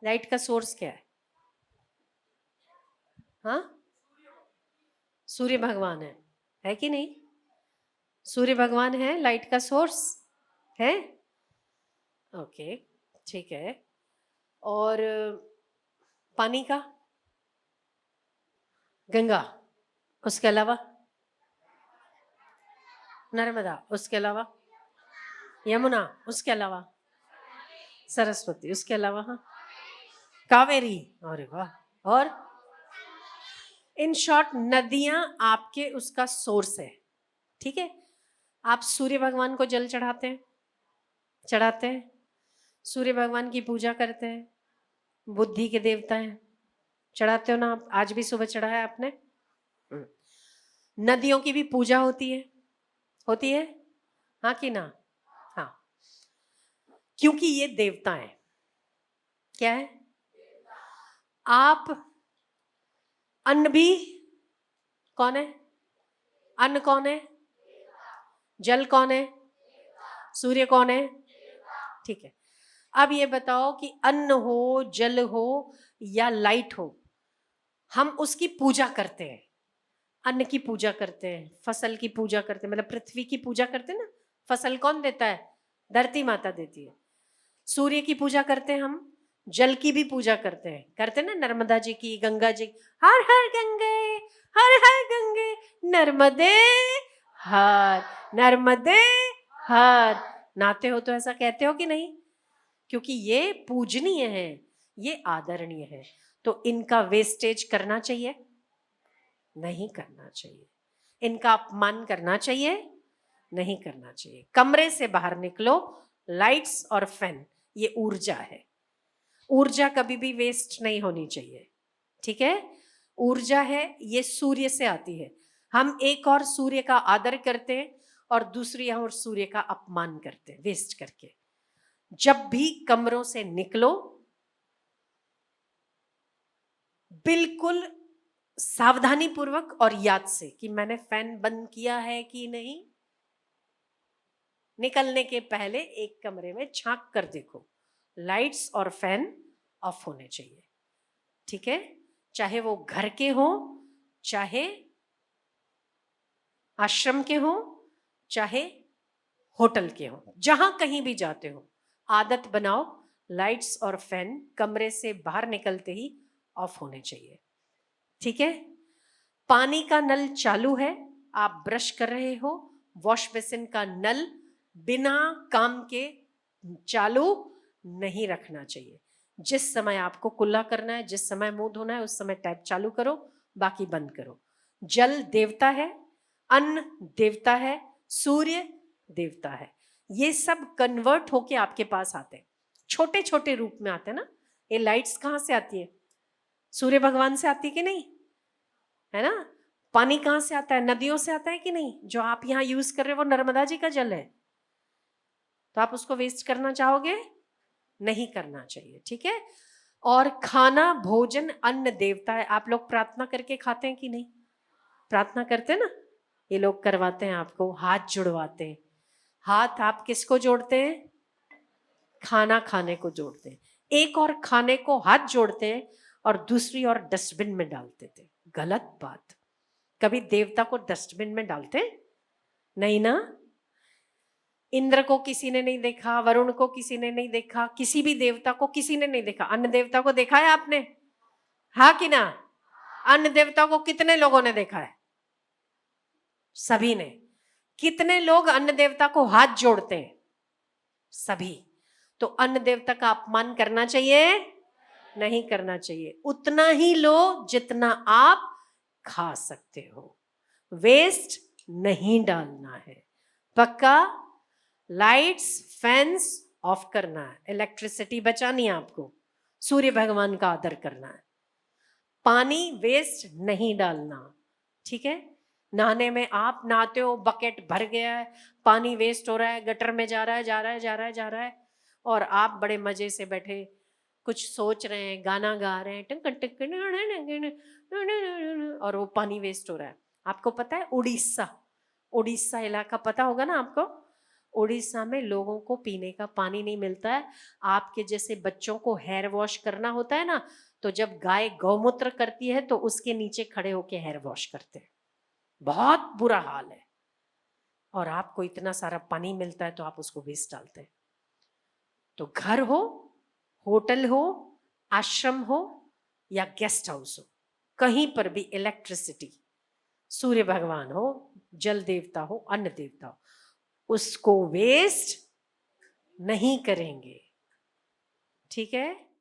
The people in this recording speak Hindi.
लाइट का सोर्स क्या है? हाँ, सूर्य भगवान है कि नहीं? सूर्य भगवान है लाइट का सोर्स है। ओके, ठीक है। और पानी का? गंगा। उसके अलावा? नर्मदा। उसके अलावा? यमुना। उसके अलावा? सरस्वती। उसके अलावा? हाँ, कावेरी। अरे वाह। और इन शॉर्ट नदियां आपके उसका सोर्स है। ठीक है। आप सूर्य भगवान को जल चढ़ाते हैं, चढ़ाते हैं, सूर्य भगवान की पूजा करते हैं, बुद्धि के देवता हैं, चढ़ाते हो ना आप? आज भी सुबह चढ़ाया आपने। नदियों की भी पूजा होती है, होती है, हाँ कि ना? हाँ, क्योंकि ये देवता है। क्या है? आप अन्न भी कौन है? अन्न कौन है? जल कौन है? सूर्य कौन है? ठीक है। अब ये बताओ कि अन्न हो, जल हो या लाइट हो, हम उसकी पूजा करते हैं। अन्न की पूजा करते हैं, फसल की पूजा करते हैं, मतलब पृथ्वी की पूजा करते हैं ना। फसल कौन देता है? धरती माता देती है। सूर्य की पूजा करते हैं हम, जल की भी पूजा करते हैं ना, नर्मदा जी की, गंगा जी की। हर हर गंगे, हर हर गंगे, नर्मदे हर, नर्मदे हर। नहाते हो तो ऐसा कहते हो कि नहीं? क्योंकि ये पूजनीय है, ये आदरणीय है। तो इनका वेस्टेज करना चाहिए? नहीं करना चाहिए। इनका अपमान करना चाहिए? नहीं करना चाहिए। कमरे से बाहर निकलो, लाइट्स और फैन ये ऊर्जा है। ऊर्जा कभी भी वेस्ट नहीं होनी चाहिए। ठीक है? ऊर्जा है, ये सूर्य से आती है। हम एक और सूर्य का आदर करते हैं और दूसरी और सूर्य का अपमान करते हैं वेस्ट करके। जब भी कमरों से निकलो, बिल्कुल सावधानी पूर्वक और याद से कि मैंने फैन बंद किया है कि नहीं। निकलने के पहले एक कमरे में झांक कर देखो, लाइट्स और फैन ऑफ होने चाहिए। ठीक है? चाहे वो घर के हो, चाहे आश्रम के हो, चाहे होटल के हो, जहां कहीं भी जाते हो, आदत बनाओ लाइट्स और फैन कमरे से बाहर निकलते ही ऑफ होने चाहिए। ठीक है? पानी का नल चालू है, आप ब्रश कर रहे हो, वॉश बेसिन का नल बिना काम के चालू नहीं रखना चाहिए। जिस समय आपको कुल्ला करना है, जिस समय मुंह धोना है, उस समय टैप चालू करो, बाकी बंद करो। जल देवता है, अन्न देवता है, सूर्य देवता है। ये सब कन्वर्ट होके आपके पास आते हैं, छोटे छोटे रूप में आते हैं ना। ये लाइट्स कहाँ से आती है? सूर्य भगवान से आती है कि नहीं? है ना? पानी कहाँ से आता है? नदियों से आता है कि नहीं? जो आप यहाँ यूज कर रहे हो वो नर्मदा जी का जल है, तो आप उसको वेस्ट करना चाहोगे? नहीं करना चाहिए। ठीक है? और खाना, भोजन, अन्न देवता है। आप लोग प्रार्थना करके खाते हैं कि नहीं? प्रार्थना करते हैं ना, ये लोग करवाते हैं आपको, हाथ जुड़वाते हैं। हाथ आप किसको जोड़ते हैं? खाना खाने को जोड़ते हैं। एक और खाने को हाथ जोड़ते हैं और दूसरी और डस्टबिन में डालते थे। गलत बात। कभी देवता को डस्टबिन में डालते? नहीं ना। इंद्र को किसी ने नहीं देखा, वरुण को किसी ने नहीं देखा, किसी भी देवता को किसी ने नहीं देखा। अन्न देवता को देखा है आपने? हाँ कि ना? अन्न देवता को कितने लोगों ने देखा है? सभी ने। कितने लोग अन्न देवता को हाथ जोड़ते हैं? सभी। तो अन्न देवता का अपमान करना चाहिए? नहीं करना चाहिए। उतना ही लो जितना आप खा सकते हो, वेस्ट नहीं डालना है। पक्का? लाइट्स, फैंस ऑफ करना है, इलेक्ट्रिसिटी बचानी है आपको, सूर्य भगवान का आदर करना है, पानी वेस्ट नहीं डालना। ठीक है? नहाने में आप नहाते हो, बकेट भर गया है, पानी वेस्ट हो रहा है, गटर में जा रहा है, जा रहा है, जा रहा है, जा रहा है, और आप बड़े मजे से बैठे कुछ सोच रहे हैं, गाना गा रहे हैं, टंक टंक, और वो पानी वेस्ट हो रहा है। आपको पता है उड़ीसा, उड़ीसा इलाका पता होगा ना आपको? उड़ीसा में लोगों को पीने का पानी नहीं मिलता है। आपके जैसे बच्चों को हेयर वॉश करना होता है ना, तो जब गाय गौमूत्र करती है तो उसके नीचे खड़े होके हेयर वॉश करते हैं। बहुत बुरा हाल है। और आपको इतना सारा पानी मिलता है तो आप उसको वेस्ट डालते हैं। तो घर हो, होटल हो, आश्रम हो या गेस्ट हाउस हो, कहीं पर भी इलेक्ट्रिसिटी, सूर्य भगवान हो, जल देवता हो, अन्न देवता हो, उसको वेस्ट नहीं करेंगे। ठीक है।